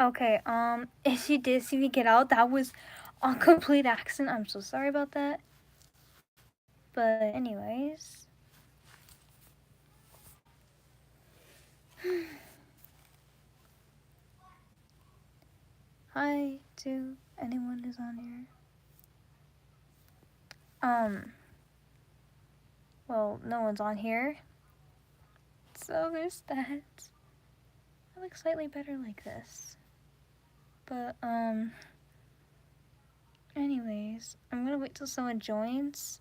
Okay, if you did see me get out, that was a complete accident. I'm so sorry about that. But anyways. Hi to anyone who's on here. Well, no one's on here. So there's that. I look slightly better like this. But, anyways, I'm gonna wait till someone joins.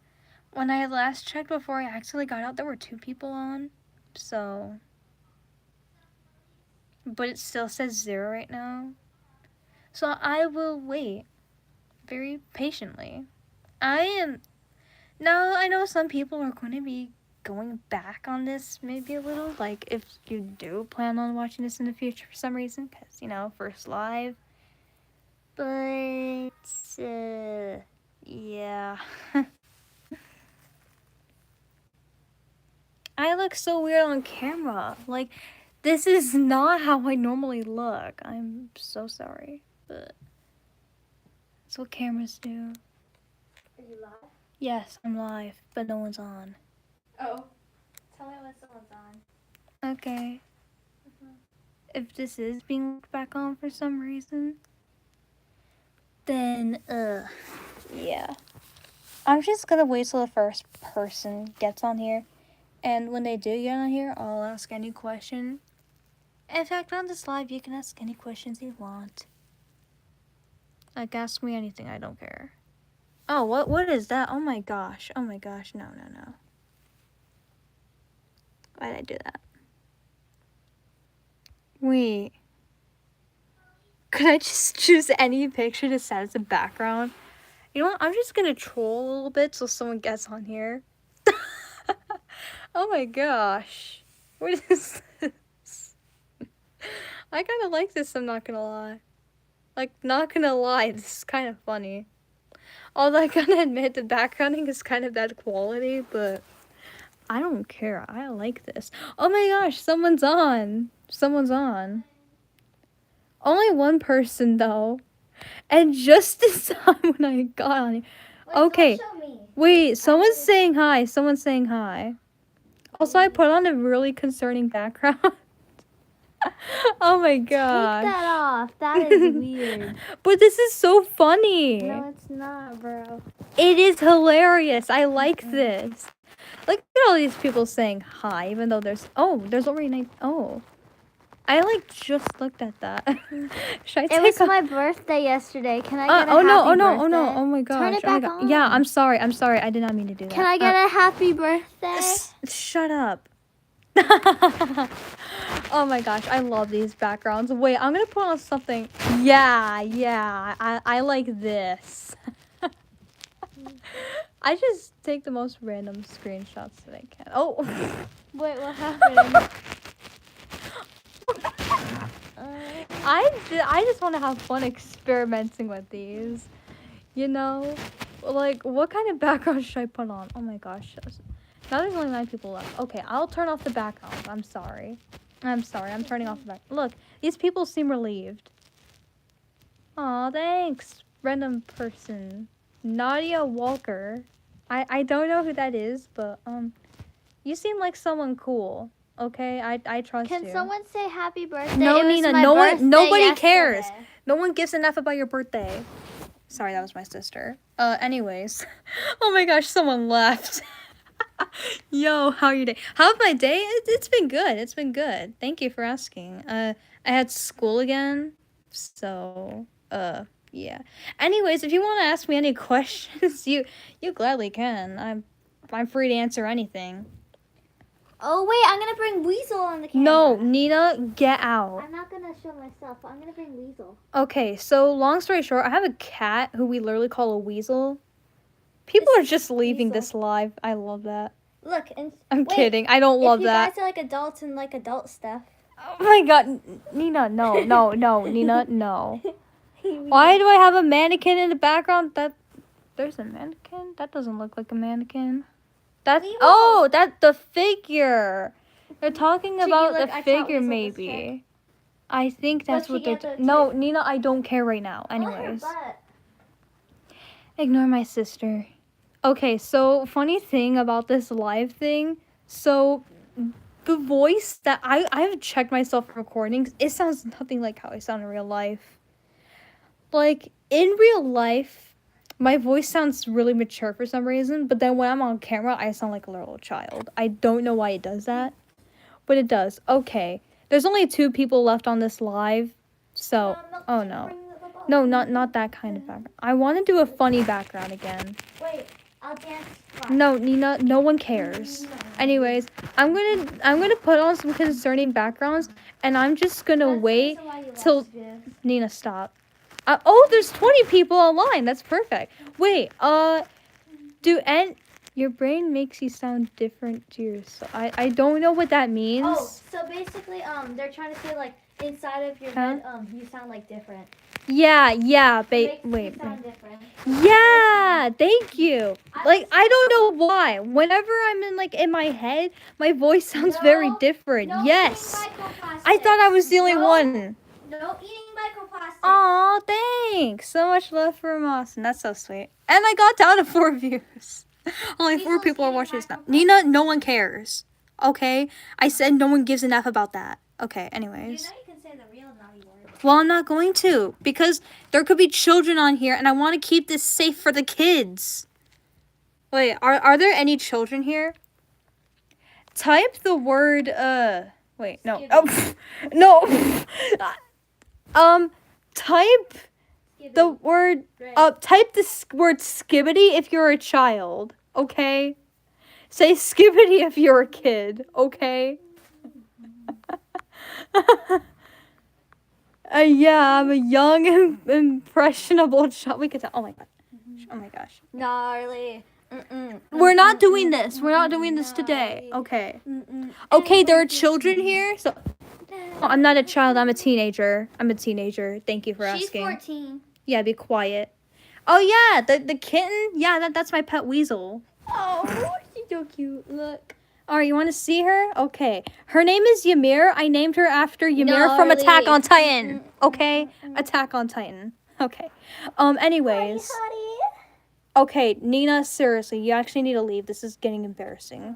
When I last checked before I accidentally got out, there were 2 people on. So, but it still says 0 right now. So I will wait very patiently. Now I know some people are going to be going back on this maybe a little, like if you do plan on watching this in the future for some reason, because, first live. But, yeah. I look so weird on camera. Like, this is not how I normally look. I'm so sorry, but that's what cameras do. Are you live? Yes, I'm live, but no one's on. Oh. Tell me when someone's on. Okay. If this is being looked back on for some reason, then, yeah. I'm just gonna wait till the first person gets on here. And when they do get on here, I'll ask any question. In fact, on this live, you can ask any questions you want. Like, ask me anything, I don't care. Oh, what is that? Oh my gosh, no. Why'd I do that? Wait. Could I just choose any picture to set as a background? You know what? I'm just gonna troll a little bit till someone gets on here. Oh my gosh. What is this? I kind of like this, I'm not gonna lie. Like, not gonna lie, this is kind of funny. Although I gotta admit, the backgrounding is kind of bad quality, but I don't care. I like this. Oh my gosh, someone's on. Only one person, though. And just in time when I got on it. Okay. Wait, someone's saying hi. Also, I put on a really concerning background. Oh my gosh. Take that off. That is weird. But this is so funny. No, it's not, bro. It is hilarious. I like this. Look at all these people saying hi, even though there's already 9. Oh. I just looked at that. Should I take It was my birthday yesterday. Can I get a happy no. birthday? Oh my gosh. Turn it back on. Yeah, I'm sorry. I did not mean to do that. Can I get a happy birthday? Shut up. Oh my gosh, I love these backgrounds. Wait, I'm gonna put on something. Yeah, I like this. I just take the most random screenshots that I can. Oh. Wait, what happened? I just want to have fun experimenting with these. Like, what kind of background should I put on? Oh my gosh. Now there's only 9 people left. Okay, I'll turn off the background. I'm sorry. I'm turning off the back. Look, these people seem relieved. Aw, thanks, random person. Nadia Walker. I don't know who that is, but, you seem like someone cool. Okay, I trust you. Can someone say happy birthday? No, Nina, nobody cares. No one gives enough about your birthday. Sorry, that was my sister. Anyways. Oh my gosh, someone left. Yo, how are your day? How's my day? It's been good. Thank you for asking. I had school again, so, yeah. Anyways, if you want to ask me any questions, you gladly can. I'm free to answer anything. Oh, wait, I'm going to bring Weasel on the camera. No, Nina, get out. I'm not going to show myself, but I'm going to bring Weasel. Okay, so long story short, I have a cat who we literally call a weasel. People are just leaving this live. I love that. Look, and I'm kidding. I don't love that. If you guys are like adults and like adult stuff. Oh my god, Nina, no, Nina, no. Why do I have a mannequin in the background? There's a mannequin? That doesn't look like a mannequin. That's the figure. They're talking about the figure, maybe. I think that's But what she they're... get the No, tip. Nina, I don't care right now. I like her Anyways. butt. Ignore my sister. Okay, so funny thing about this live thing. So the voice that I've checked myself for recordings, it sounds nothing like how I sound in real life. Like in real life, my voice sounds really mature for some reason, but then when I'm on camera, I sound like a little child. I don't know why it does that, but it does. Okay. There's only 2 people left on this live. So, oh no. No, not that kind of background. I want to do a funny background again. Wait, I'll dance. No, Nina, no one cares. Anyways, I'm gonna put on some concerning backgrounds, and I'm just gonna wait till Nina stop. Oh, there's 20 people online. That's perfect. Wait, your brain makes you sound different to yourself. I don't know what that means. Oh, so basically, they're trying to say like inside of your head, you sound like different. Yeah, Wait. Different. Yeah, thank you. Like, I don't know why. Whenever I'm in my head, my voice sounds very different. No Yes. eating microplastics. I thought I was the only one. No eating microplastics. Aw, thanks. So much love for Austin. That's so sweet. And I got down to 4 views. Only 4 people are watching this now. Nina, no one cares. Okay? I said no one gives an F about that. Okay, anyways. You know you can say the real naughty word. Well, I'm not going to, because there could be children on here, and I want to keep this safe for the kids. Wait, are there any children here? Type the word, wait, no. Oh, no. Type the word, type the word skibbity if you're a child, okay? Say skibbity if you're a kid, okay? Yeah, I'm a young and impressionable child. We could tell. Oh my god. Oh my gosh. Gnarly. We're not doing this. We're not doing this today. Okay. Okay, there are children here. So I'm not a child. I'm a teenager. Thank you for asking. She's 14. Yeah, be quiet. Oh yeah, the kitten. Yeah, that's my pet weasel. Oh, She's so cute. Look. Alright, you want to see her? Okay. Her name is Ymir. I named her after Ymir from Attack on Titan. Okay? Attack on Titan. Okay. Anyways. Okay, Nina, seriously, you actually need to leave. This is getting embarrassing.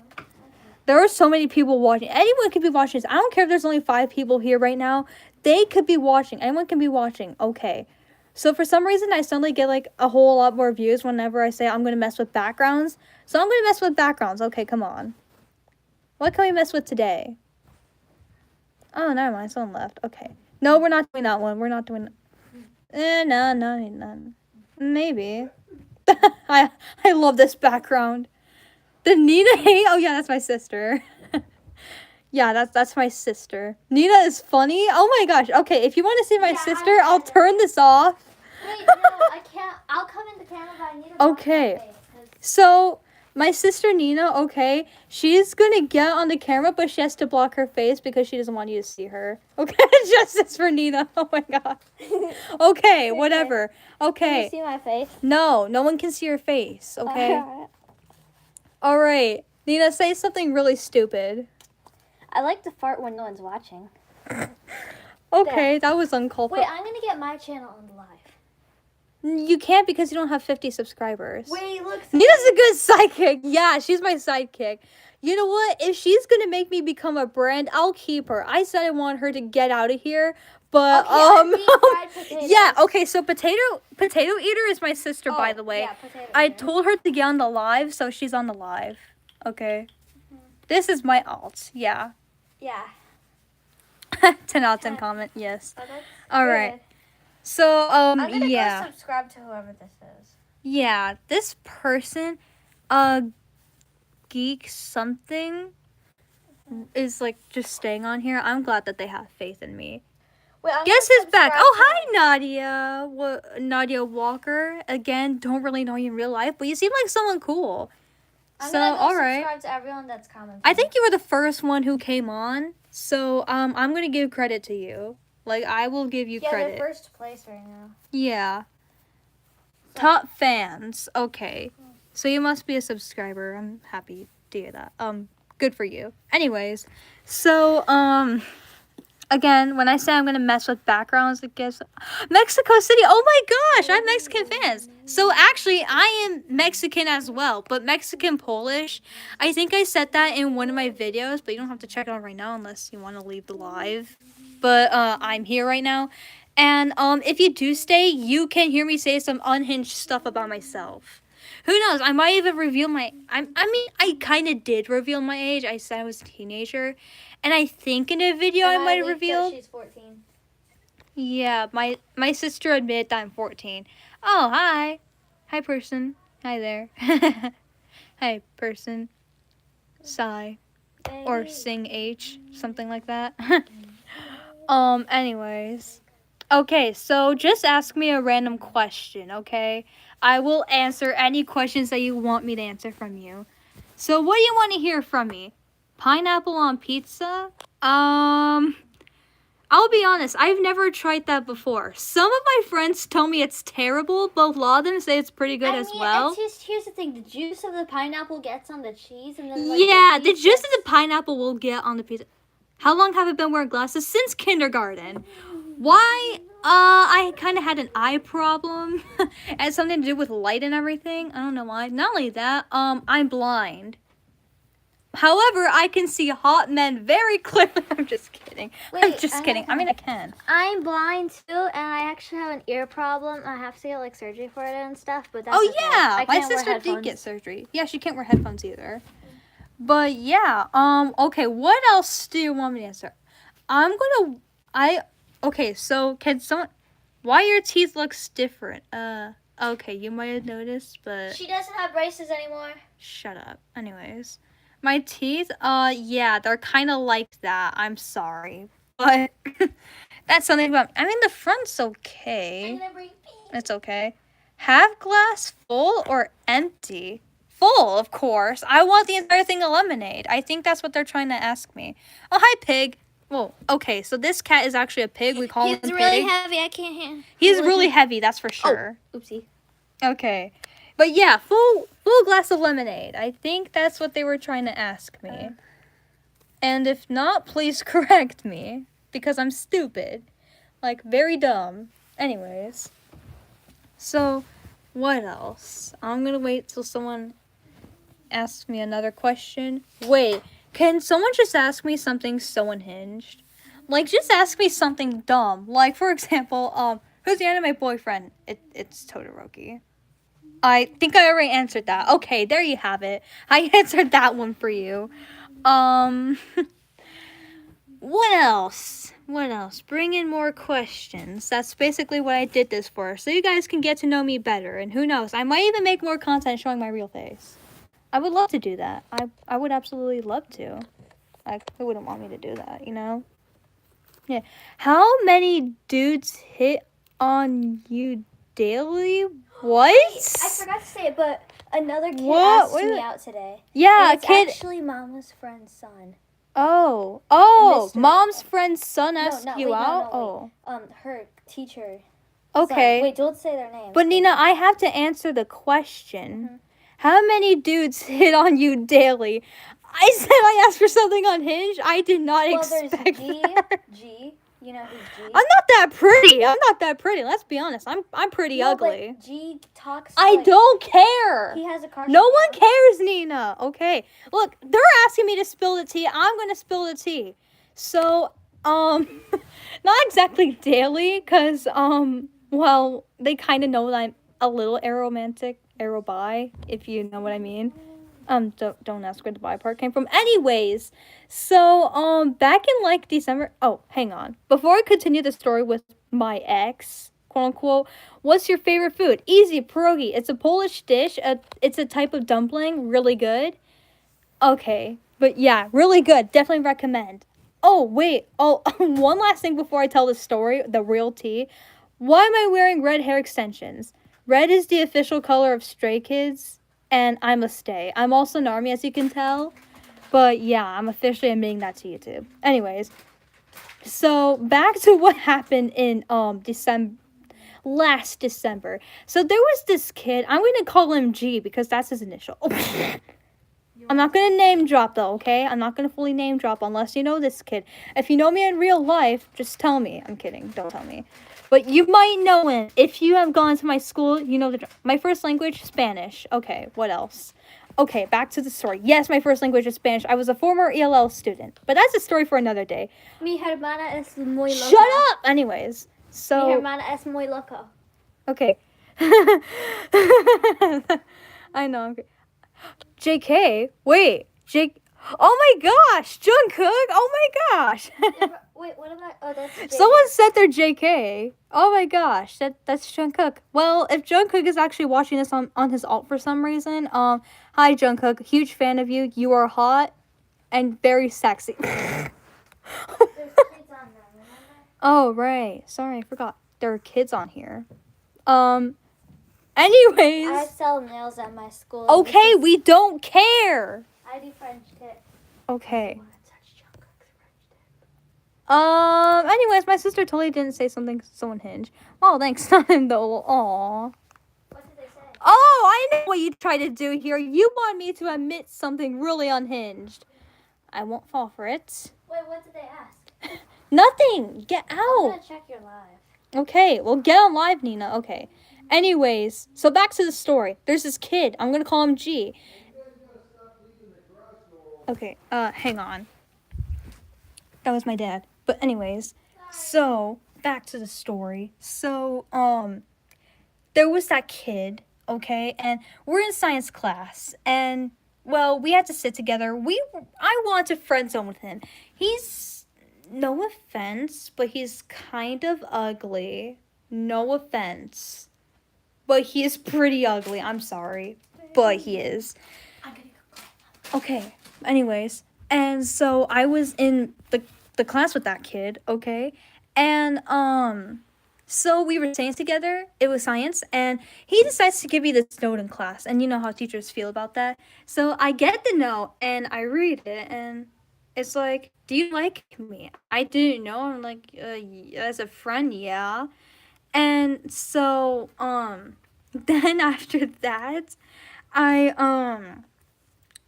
There are so many people watching. Anyone could be watching this. I don't care if there's only 5 people here right now. They could be watching. Anyone can be watching. Okay. So for some reason, I suddenly get like a whole lot more views whenever I say I'm going to mess with backgrounds. So I'm going to mess with backgrounds. Okay, come on. What can we mess with today? Oh, never mind. Someone left. Okay. No, we're not doing that one. We're not doing... No. Maybe. I love this background. The Nina hate... Oh, yeah, that's my sister. Yeah, that's my sister. Nina is funny. Oh, my gosh. Okay, if you want to see my sister, I'll turn this off. Wait, no, I can't. I'll come in the camera, but I need to Okay. So... My sister Nina, okay, she's gonna get on the camera, but she has to block her face because she doesn't want you to see her. Okay, justice for Nina. Oh my god. Okay, whatever. Okay. Can you see my face? No one can see your face, okay? Alright. Nina, say something really stupid. I like to fart when no one's watching. Okay, that was uncalled for. Wait, I'm gonna get my channel on the live. You can't because you don't have 50 subscribers. Wait, look. Nina's a good sidekick. Yeah, she's my sidekick. You know what? If she's gonna make me become a brand, I'll keep her. I said I want her to get out of here, but yeah. Okay, so potato eater is my sister, by the way. Yeah, I told her to get on the live, so she's on the live. Okay. This is my alt. Yeah. Yeah. 10 out of 10 comment. Yes. Oh, all right. So, I'm gonna yeah. go subscribe to whoever this is. Yeah, this person, geek something, is like just staying on here. I'm glad that they have faith in me. Wait, Guess who's back? Oh, hi, Nadia. Nadia Walker. Again, don't really know you in real life, but you seem like someone cool. I'm so, gonna go alright. subscribe to everyone that's commenting. I think you were the first one who came on, so I'm gonna give credit to you. Like, I will give you credit. Yeah, they're first place right now. Yeah. Top fans. Okay. So you must be a subscriber. I'm happy to hear that. Good for you. Anyways, so, Again, when I say I'm gonna mess with backgrounds, it gives Mexico City. Oh my gosh, I have Mexican fans. So actually, I am Mexican as well, but Mexican Polish. I think I said that in one of my videos, but you don't have to check it out right now unless you want to leave the live. But I'm here right now, and if you do stay, you can hear me say some unhinged stuff about myself. Who knows? I might even reveal my. I kind of did reveal my age. I said I was a teenager. And I think in a video I might have revealed. She's 14. Yeah, my sister admitted that I'm 14. Oh, hi. Hi, person. Hi there. Hi, person. Sigh. Or sing H. Something like that. Anyways. Okay, so just ask me a random question, okay? I will answer any questions that you want me to answer from you. So what do you want to hear from me? Pineapple on pizza? I'll be honest, I've never tried that before. Some of my friends tell me it's terrible, but a lot of them say it's pretty good as well. It's just, here's the thing: the juice of the pineapple gets on the cheese, and then the juice of the pineapple will get on the pizza. How long have I been wearing glasses? Since kindergarten. Why? I kind of had an eye problem. It had something to do with light and everything. I don't know why. Not only that, I'm blind. However, I can see hot men very clearly. I'm just kidding. I'm just kidding. I mean, I can. I'm blind too, and I actually have an ear problem. I have to get like surgery for it and stuff. But that's Oh okay. yeah, my sister did get surgery. Yeah, she can't wear headphones either. But yeah, okay. What else do you want me to answer? Okay. So can someone? Why your teeth looks different? Okay, you might have noticed, but she doesn't have braces anymore. Shut up. Anyways. My teeth, yeah, they're kind of like that. I'm sorry. But that's something about, I mean, the front's okay. It's okay. Half glass full or empty? Full, of course. I want the entire thing of lemonade. I think that's what they're trying to ask me. Oh, hi, pig. Well, okay, so this cat is actually a pig. We call him Pig. He's really heavy. I can't handle. He's really heavy, that's for sure. Oh, oopsie. Okay. But yeah, full glass of lemonade. I think that's what they were trying to ask me. And if not, please correct me. Because I'm stupid. Like, very dumb. Anyways. So, what else? I'm gonna wait till someone asks me another question. Wait, can someone just ask me something so unhinged? Like, just ask me something dumb. Like, for example, who's the anime boyfriend? It's Todoroki. I think I already answered that. Okay, there you have it. I answered that one for you. What else? What else? Bring in more questions. That's basically what I did this for. So you guys can get to know me better. And who knows, I might even make more content showing my real face. I would love to do that. I would absolutely love to. Like, who wouldn't want me to do that, you know? Yeah. How many dudes hit on you daily? What? Wait, I forgot to say it, but another kid asked me out today. Yeah, and it's actually Mama's friend's son. Oh, Mom's friend's son asked you out? No, her teacher. Okay. Son. Wait, don't say their name. But Nina, I have to answer the question. Mm-hmm. How many dudes hit on you daily? I said I asked for something unhinged. I did not expect that. G. You know who's G? I'm not that pretty. Let's be honest. I'm pretty ugly. But G talks. I don't care. He has a crush. No one cares, Nina. Okay. Look, they're asking me to spill the tea. I'm gonna spill the tea. So, not exactly daily, cause well, they kind of know that I'm a little aromantic, bi, if you know what I mean. Don't ask where the bi part came from. Anyways, so, back in, like, December... Oh, hang on. Before I continue the story with my ex, quote-unquote, what's your favorite food? Easy, pierogi. It's a Polish dish. It's a type of dumpling. Really good. Okay. But, yeah, really good. Definitely recommend. Oh, wait. Oh, one last thing before I tell the story, the real tea. Why am I wearing red hair extensions? Red is the official color of Stray Kids. And I must stay. I'm also an army, as you can tell. But yeah, I'm officially admitting that to YouTube. Anyways, so back to what happened in last December. So there was this kid. I'm going to call him G because that's his initial. I'm not gonna name drop though, okay? I'm not gonna fully name drop unless you know this kid. If you know me in real life, just tell me. I'm kidding. Don't tell me. But you might know him. If you have gone to my school, you know my first language, Spanish. Okay, what else? Okay, back to the story. Yes, my first language is Spanish. I was a former ELL student. But that's a story for another day. Mi hermana es muy loca. Shut up! Anyways, so... Mi hermana es muy loca. Okay. I know. Okay. JK? Wait. Oh my gosh! Jungkook! Oh my gosh! Yeah, wait, what about... Oh, that's JK. Someone said they're JK. Oh my gosh, that's Jungkook. Well, if Jungkook is actually watching this on his alt for some reason, hi Jungkook, huge fan of you. You are hot and very sexy. There's kids on them, remember? Oh right, sorry, I forgot. There are kids on here. Anyways. I sell nails at my school. Okay, we don't care. I do French tip. Okay. Anyways, my sister totally didn't say something so unhinged. Oh, thanks, not him though. Aw. What did they say? Oh, I know what you try to do here. You want me to admit something really unhinged. I won't fall for it. Wait, what did they ask? Nothing. Get I'm out. gonna check your live. Okay, well, get on live, Nina. Okay. Anyways, so back to the story. There's this kid. I'm gonna call him G. Okay, hang on. That was my dad. But anyways, so back to the story. So, there was that kid, okay, and we're in science class, and well, we had to sit together. I wanted to friend zone with him. He's, no offense, but he's kind of ugly. No offense. But he is pretty ugly. I'm sorry. But he is. Okay. Anyways. And so I was in the class with that kid, okay? And so we were science together. It was science, and he decides to give me this note in class. And you know how teachers feel about that. So I get the note and I read it, and it's like, do you like me? I didn't know. I'm like, as a friend, yeah. And so then after that, oh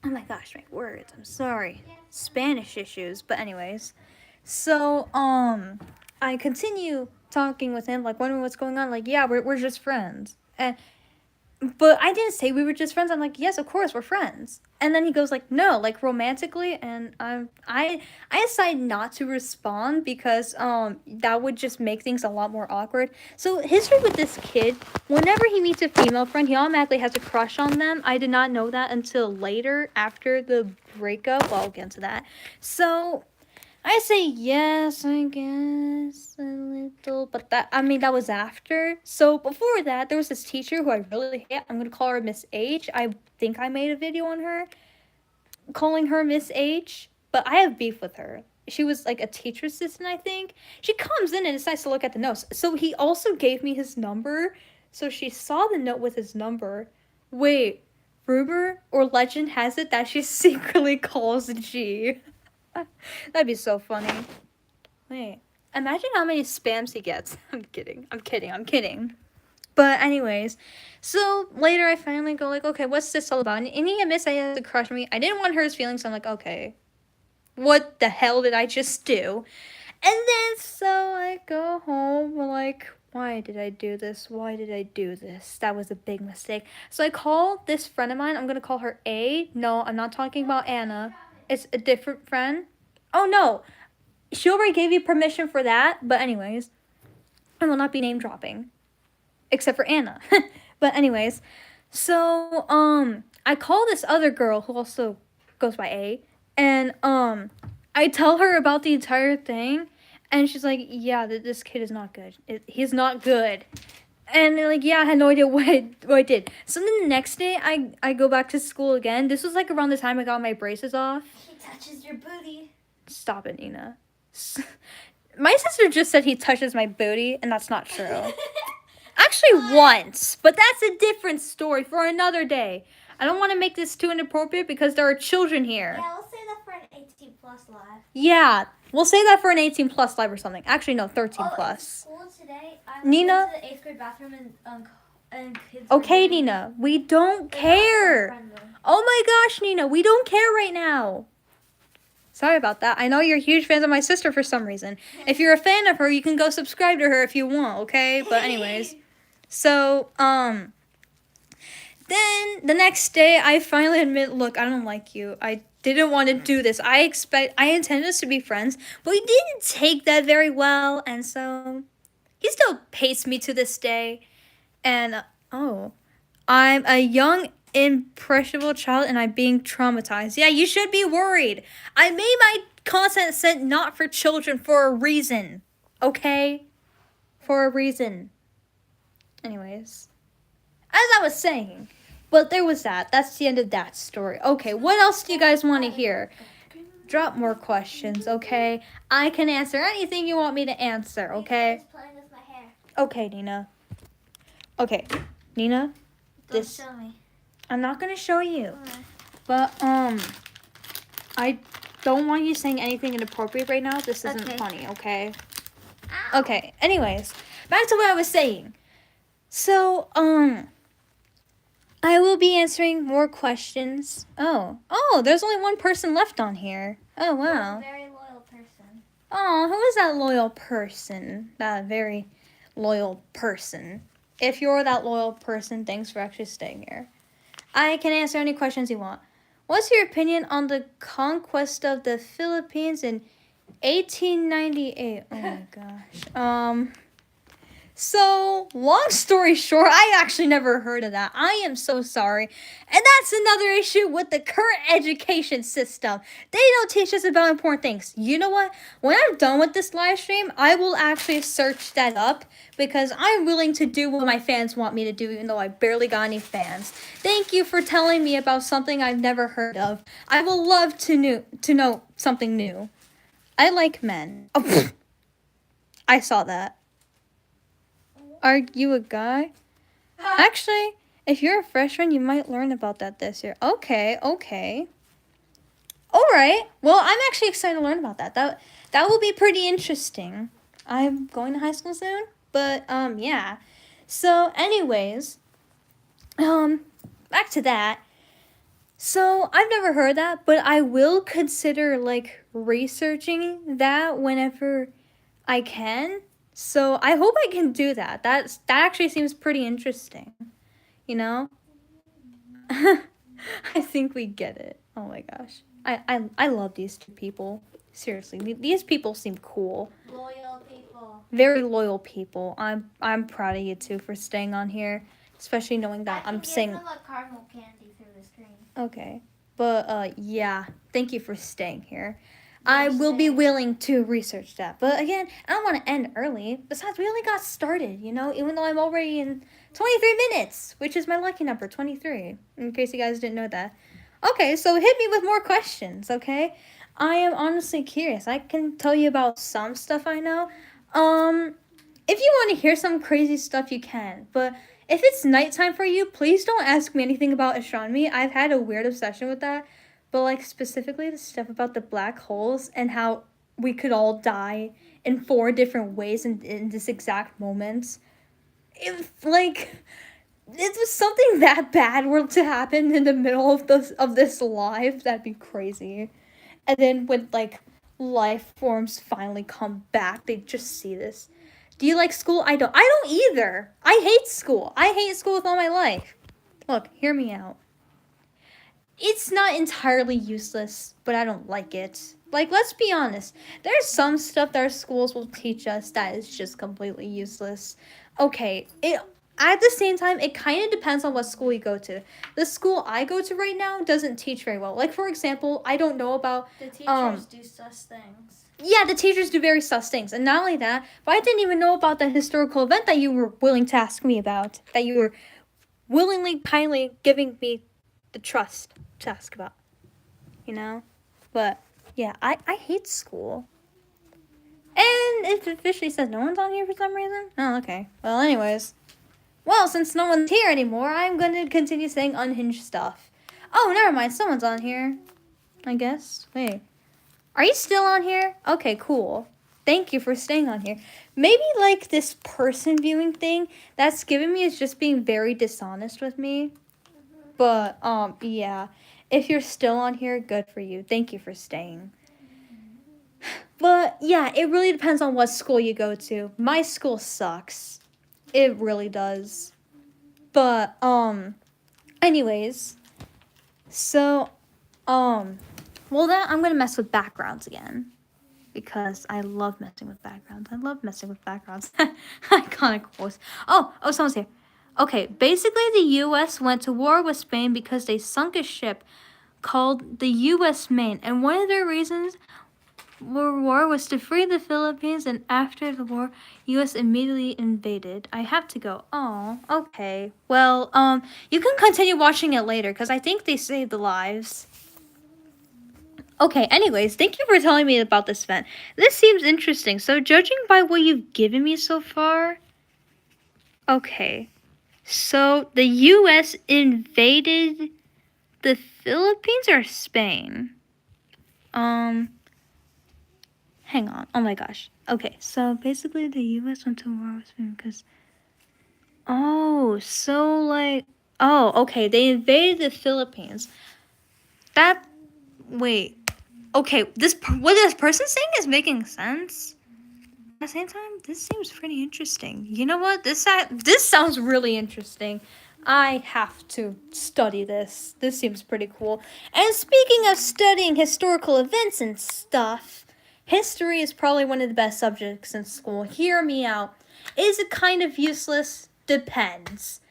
my gosh, my words, I'm sorry. Spanish issues. But anyways, so I continue talking with him, like wondering what's going on, like, yeah, we're just friends. But I didn't say we were just friends. I'm like, yes, of course, we're friends. And then he goes like, no, like romantically, and I decided not to respond because that would just make things a lot more awkward. So history with this kid, whenever he meets a female friend, he automatically has a crush on them. I did not know that until later after the breakup. Well, I'll get into that. So I say yes, I guess, a little, but that was after. So before that, there was this teacher who I really hate. I'm going to call her Miss H. I think I made a video on her, calling her Miss H, but I have beef with her. She was like a teacher assistant, I think. She comes in and decides to look at the notes. So he also gave me his number. So she saw the note with his number. Wait, rumor or legend has it that she secretly calls G. That'd be so funny. Wait, imagine how many spams he gets. I'm kidding. But anyways, so later I finally go like, okay, what's this all about? And he admits that he has a crush on me. I didn't want to hurt his feelings, so I'm like, okay, what the hell did I just do? And then so I go home, like, why did I do this? That was a big mistake. So I call this friend of mine. I'm gonna call her A. No, I'm not talking about Anna. It's a different friend. Oh no, she already gave you permission for that. But anyways, I will not be name dropping, except for Anna. But anyways, so I call this other girl who also goes by A, and I tell her about the entire thing, and she's like, yeah, this kid is not good. He's not good. And like, yeah, I had no idea what I did. So then the next day, I go back to school again. This was like around the time I got my braces off. He touches your booty. Stop it, Nina. My sister just said he touches my booty, and that's not true. Actually, once. But that's a different story for another day. I don't want to make this too inappropriate because there are children here. Yeah, let's say that for an 18 plus live. Yeah, we'll say that for an 18 plus live or something. Actually, no, 13 plus. At school today, I Nina? went to the 8th grade bathroom and And kids. Okay, Nina, we don't care. Oh my gosh, Nina, we don't care right now. Sorry about that. I know you're huge fans of my sister for some reason. If you're a fan of her, you can go subscribe to her if you want, okay? But anyways, so, then the next day, I finally admit, look, I don't like you. I didn't want to do this. I intended us to be friends, but he didn't take that very well, and so he still hates me to this day. And, oh, I'm a young, impressionable child and I'm being traumatized. Yeah, you should be worried. I made my content set not for children for a reason. Okay? For a reason. Anyways. As I was saying. But there was that. That's the end of that story. Okay, what else do you guys want to hear? Drop more questions, okay? I can answer anything you want me to answer, okay? Okay, Nina. Okay, Nina. Don't show me. I'm not gonna show you. Okay. But I don't want you saying anything inappropriate right now. This isn't funny, okay? Ow. Okay. Anyways, back to what I was saying. So, I will be answering more questions. Oh, there's only one person left on here. Oh wow. A very loyal person. Oh, who is that loyal person? That very loyal person. If you're that loyal person, thanks for actually staying here. I can answer any questions you want. What's your opinion on the conquest of the Philippines in 1898? Oh my gosh. So, long story short, I actually never heard of that. I am so sorry. And that's another issue with the current education system. They don't teach us about important things. You know what? When I'm done with this live stream, I will actually search that up because I'm willing to do what my fans want me to do, even though I barely got any fans. Thank you for telling me about something I've never heard of. I will love to know something new. I like men. Oh, I saw that. Are you a guy? Actually, if you're a freshman, you might learn about that this year. Okay. Alright. Well, I'm actually excited to learn about that. That will be pretty interesting. I'm going to high school soon. But, yeah. So, anyways, back to that. So, I've never heard that, but I will consider, researching that whenever I can. So I hope I can do that. That actually seems pretty interesting. You know? I think we get it. Oh my gosh. I love these two people. Seriously, these people seem cool. Loyal people. Very loyal people. I'm proud of you two for staying on here, especially knowing that I'm saying. I can give them a caramel candy through the screen. Okay. But yeah, thank you for staying here. I will be willing to research that. But again, I don't want to end early. Besides, we only got started, even though I'm already in 23 minutes, which is my lucky number, 23, in case you guys didn't know that. Okay, so hit me with more questions, okay? I am honestly curious. I can tell you about some stuff I know. If you want to hear some crazy stuff, you can. But if it's nighttime for you, please don't ask me anything about astronomy. I've had a weird obsession with that. But, specifically the stuff about the black holes and how we could all die in 4 different ways in this exact moment. If, it was something that bad were to happen in the middle of this live, that'd be crazy. And then when, life forms finally come back, they just see this. Do you like school? I don't either. I hate school. I hate school with all my life. Look, hear me out. It's not entirely useless, but I don't like it. Let's be honest. There's some stuff that our schools will teach us that is just completely useless. Okay, at the same time, it kind of depends on what school you go to. The school I go to right now doesn't teach very well. For example, I don't know about... The teachers do sus things. Yeah, the teachers do very sus things. And not only that, but I didn't even know about the historical event that you were willing to ask me about. That you were willingly, kindly giving me the trust to ask about, but yeah, I hate school. And it officially says no one's on here for some reason. Oh, okay. Well, anyways, since no one's here anymore, I'm gonna continue saying unhinged stuff. Oh, never mind, someone's on here, I guess. Wait, are you still on here? Okay, cool. Thank you for staying on here. Maybe like this person viewing thing that's giving me is just being very dishonest with me. But yeah. If you're still on here, good for you. Thank you for staying. But yeah, it really depends on what school you go to. My school sucks. It really does. But anyways, so well then I'm gonna mess with backgrounds again. Because I love messing with backgrounds. Iconic quotes. Oh, someone's here. Okay, basically the U.S. went to war with Spain because they sunk a ship called the U.S. Maine, and one of their reasons for war was to free the Philippines, and after the war, U.S. immediately invaded. I have to go. Oh, okay. Well, you can continue watching it later, because I think they saved the lives. Okay, anyways, thank you for telling me about this event. This seems interesting. So, judging by what you've given me so far, okay. So, the U.S. invaded the Philippines or Spain? Hang on. Oh my gosh. Okay, so basically the U.S. went to war with Spain because... Oh, so like... Oh, okay, they invaded the Philippines. Wait. Okay, what this person's saying is making sense. At the same time, this seems pretty interesting. You know what? This sounds really interesting. I have to study this. This seems pretty cool. And speaking of studying historical events and stuff, history is probably one of the best subjects in school. Hear me out. Is it kind of useless? Depends.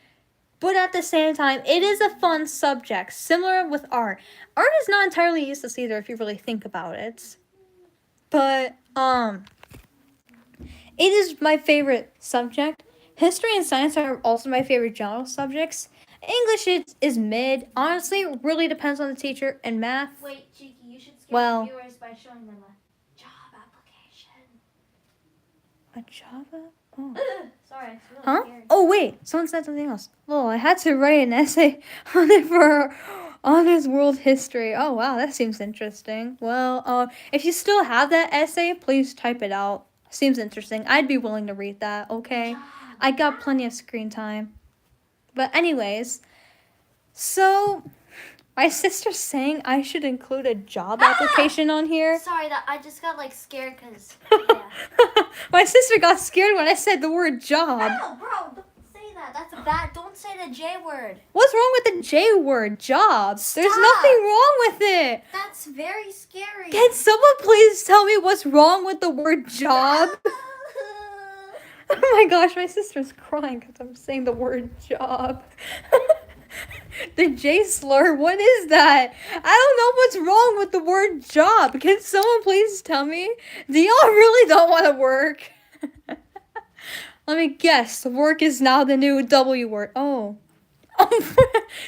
But at the same time, it is a fun subject, similar with art. Art is not entirely useless either if you really think about it. But, it is my favorite subject. History and science are also my favorite general subjects. English is mid. Honestly, it really depends on the teacher. And math... Wait, Cheeky, you should scare the viewers by showing them a job application. A Java? Oh. Sorry, it's really Huh? scary. Oh, wait. Someone said something else. Oh, I had to write an essay on it for honors world history. Oh, wow. That seems interesting. Well, if you still have that essay, please type it out. Seems interesting. I'd be willing to read that, okay? I got plenty of screen time. But anyways, so my sister's saying I should include a job application on here. Sorry, that I just got like scared because yeah. My sister got scared when I said the word job. No, bro, don't say that. That's bad. Don't say the J word. What's wrong with the J word, job? There's Stop. nothing wrong with it. That's very scary. Can someone please tell me what's wrong with the word job? Oh my gosh, my sister's crying because I'm saying the word job. The J slur, what is that? I don't know what's wrong with the word job. Can someone please tell me? Do y'all really don't want to work? Let me guess, work is now the new W word. Oh,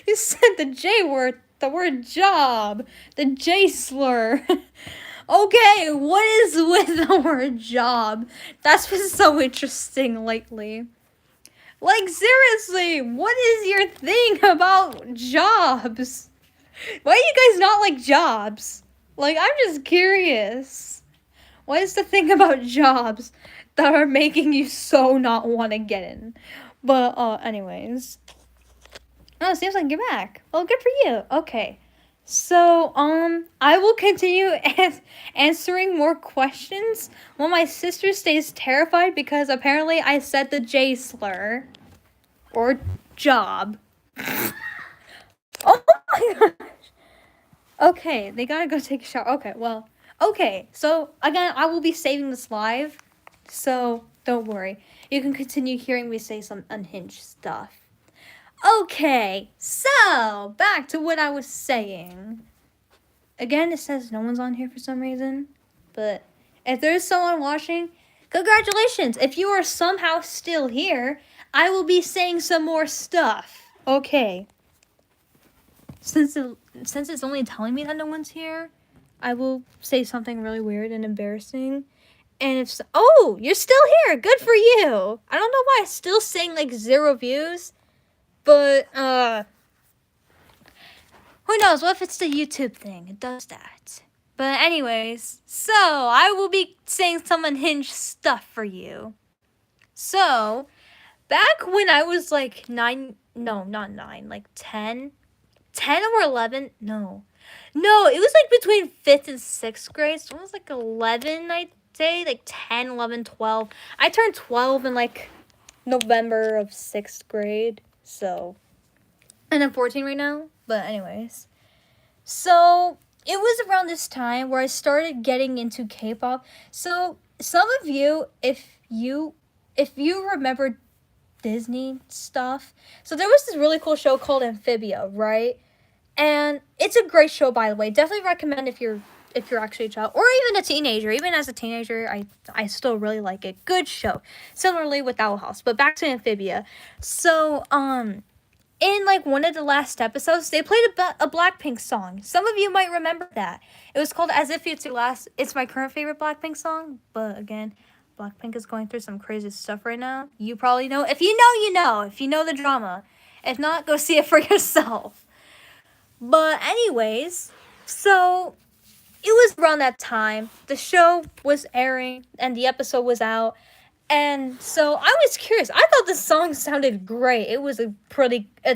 you said the J word, the word job, the J slur. Okay, what is with the word job? That's been so interesting lately. Like, seriously, what is your thing about jobs? Why do you guys not like jobs? Like, I'm just curious. What is the thing about jobs that are making you so not want to get in? But, anyways. Oh, it seems like you're back. Well, good for you. Okay. So, I will continue answering more questions while my sister stays terrified because apparently I said the J slur. Or job. Oh my gosh. Okay, they gotta go take a shower. Okay, well, okay. So, again, I will be saving this live. So, don't worry. You can continue hearing me say some unhinged stuff. Okay, so back to what I was saying. Again, it says no one's on here for some reason, but if there's someone watching, congratulations. If you are somehow still here, I will be saying some more stuff. Okay. Since it's only telling me that no one's here, I will say something really weird and embarrassing. And if so, oh, you're still here. Good for you. I don't know why it's still saying like 0 views. But, who knows? What if it's the YouTube thing? It does that. But anyways, so I will be saying some unhinged stuff for you. So, back when I was like 9, no, not 9, like 10, 10 or 11, no. No, it was like between 5th and 6th grade. So it was like 11, I'd say, like 10, 11, 12. I turned 12 in like November of 6th grade. So, and I'm 14 right now. But anyways, so it was around this time where I started getting into K-pop. So some of you, if you remember Disney stuff, so there was this really cool show called Amphibia, right? And it's a great show, by the way. Definitely recommend if you're actually a child or even a teenager. Even as a teenager, I still really like it. Good show. Similarly with Owl House, but back to Amphibia. So in like one of the last episodes, they played a Blackpink song. Some of you might remember that. It was called "As If It's Your Last." It's my current favorite Blackpink song, but again, Blackpink is going through some crazy stuff right now. You probably know. If you know, you know. If you know the drama. If not, go see it for yourself. But anyways, so it was around that time. The show was airing and the episode was out. And so I was curious. I thought the song sounded great. It was a pretty oh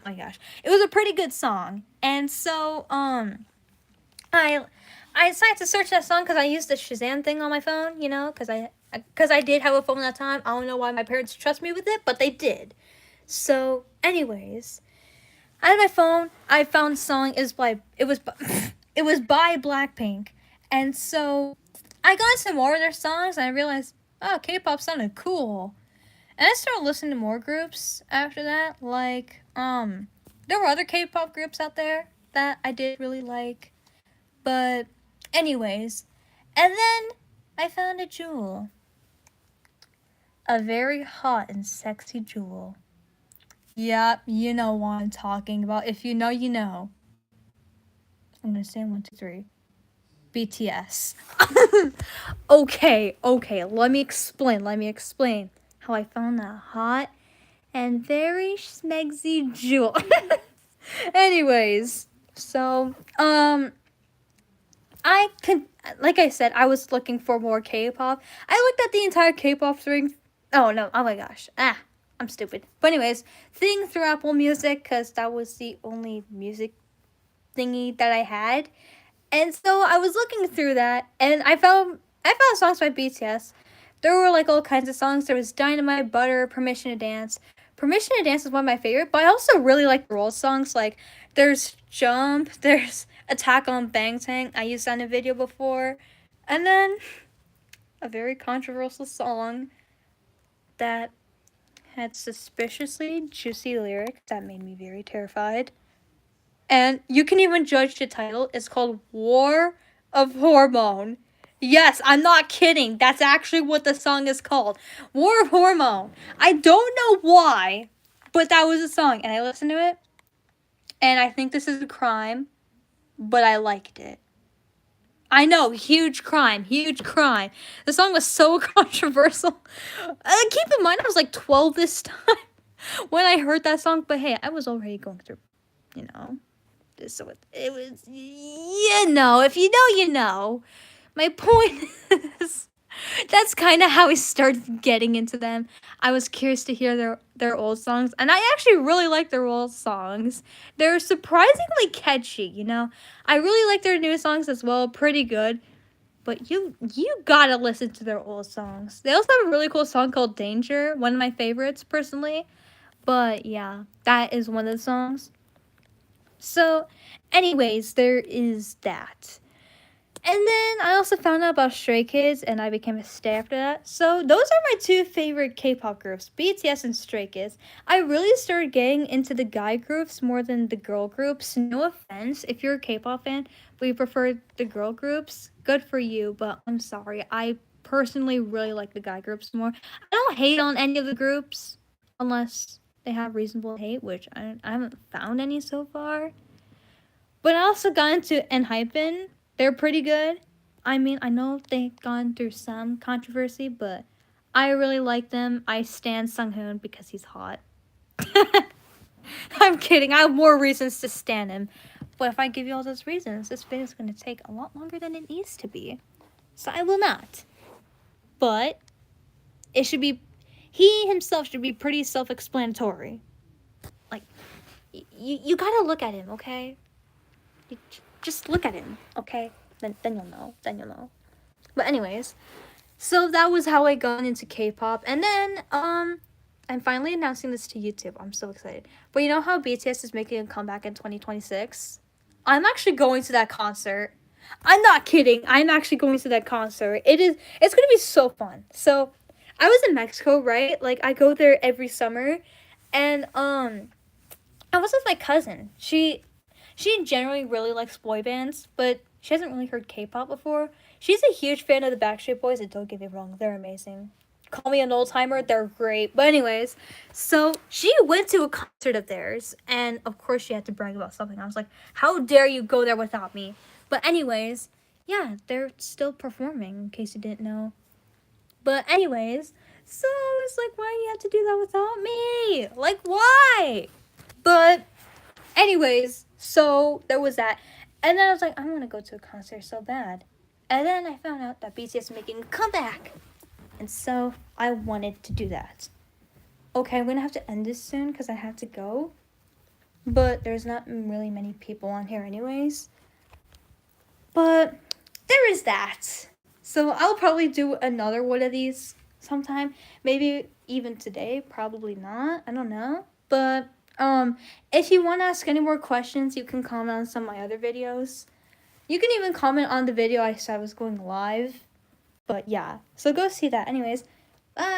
my gosh. It was a pretty good song. And so I I decided to search that song cuz I used the Shazam thing on my phone, you know, cuz I did have a phone at that time. I don't know why my parents trust me with it, but they did. So, anyways, I had my phone. I found the song. It was by Blackpink, and so I got some more of their songs, and I realized, oh, K-pop sounded cool. And I started listening to more groups after that. Like, there were other K-pop groups out there that I did really like, but anyways, and then I found a jewel, a very hot and sexy jewel. Yep, you know what I'm talking about. If you know, you know. I'm gonna say 1, 2, 3. BTS. Okay. Let me explain how I found that hot and very smegzy jewel. Anyways, so I could, like I said, I was looking for more K-pop. I looked at the entire K-pop thing. Oh no! Oh my gosh! I'm stupid. But anyways, thing through Apple Music because that was the only music thingy that I had. And so I was looking through that, and I found songs by BTS. There were like all kinds of songs. There was Dynamite, Butter, Permission to Dance. Permission to Dance is one of my favorite, but I also really like the old songs. Like there's Jump, there's Attack on Bangtan. I used that in a video before, and then a very controversial song that had suspiciously juicy lyrics that made me very terrified. And you can even judge the title. It's called War of Hormone. Yes, I'm not kidding. That's actually what the song is called. War of Hormone. I don't know why, but that was a song. And I listened to it. And I think this is a crime, but I liked it. I know, huge crime, huge crime. The song was so controversial. Keep in mind, I was like 12 this time when I heard that song. But hey, I was already going through, you know, so it was, you know, if you know, you know. My point is, that's kind of how I started getting into them. I was curious to hear their old songs, and I actually really like their old songs. They're surprisingly catchy, you know. I really like their new songs as well, pretty good. But you gotta listen to their old songs. They also have a really cool song called Danger, one of my favorites personally. But yeah, that is one of the songs. So, anyways, there is that. And then I also found out about Stray Kids and I became a stay after that. So those are my two favorite K-pop groups, BTS and Stray Kids. I really started getting into the guy groups more than the girl groups. No offense if you're a K-pop fan, but you prefer the girl groups. Good for you, but I'm sorry. I personally really like the guy groups more. I don't hate on any of the groups unless they have reasonable hate, which I haven't found any so far. But I also got into Enhypen. They're pretty good. I mean, I know they've gone through some controversy, but I really like them. I stan Sunghoon because he's hot. I'm kidding. I have more reasons to stan him. But if I give you all those reasons, this video is going to take a lot longer than it needs to be. So I will not. But it should be, he himself should be pretty self-explanatory. Like, you gotta look at him, okay? Just look at him, okay? Then you'll know. Then you'll know. But anyways, so that was how I got into K-pop. And then, I'm finally announcing this to YouTube. I'm so excited. But you know how BTS is making a comeback in 2026? I'm actually going to that concert. I'm not kidding. I'm actually going to that concert. It's gonna be so fun. So, I was in Mexico, right? Like, I go there every summer. And, I was with my cousin. She generally really likes boy bands, but she hasn't really heard K-pop before. She's a huge fan of the Backstreet Boys, and don't get me wrong, they're amazing. Call me an old timer, they're great. But anyways, so she went to a concert of theirs, and of course she had to brag about something. I was like, how dare you go there without me? But anyways, yeah, they're still performing, in case you didn't know. But anyways, so it's like, why do you have to do that without me? Like, why? But anyways, so there was that. And then I was like, I want to go to a concert so bad. And then I found out that BTS is making a comeback. And so I wanted to do that. Okay, I'm going to have to end this soon because I have to go. But there's not really many people on here anyways. But there is that. So I'll probably do another one of these sometime. Maybe even today. Probably not. I don't know. But if you want to ask any more questions, you can comment on some of my other videos. You can even comment on the video I said I was going live. But yeah, so go see that. Anyways, bye.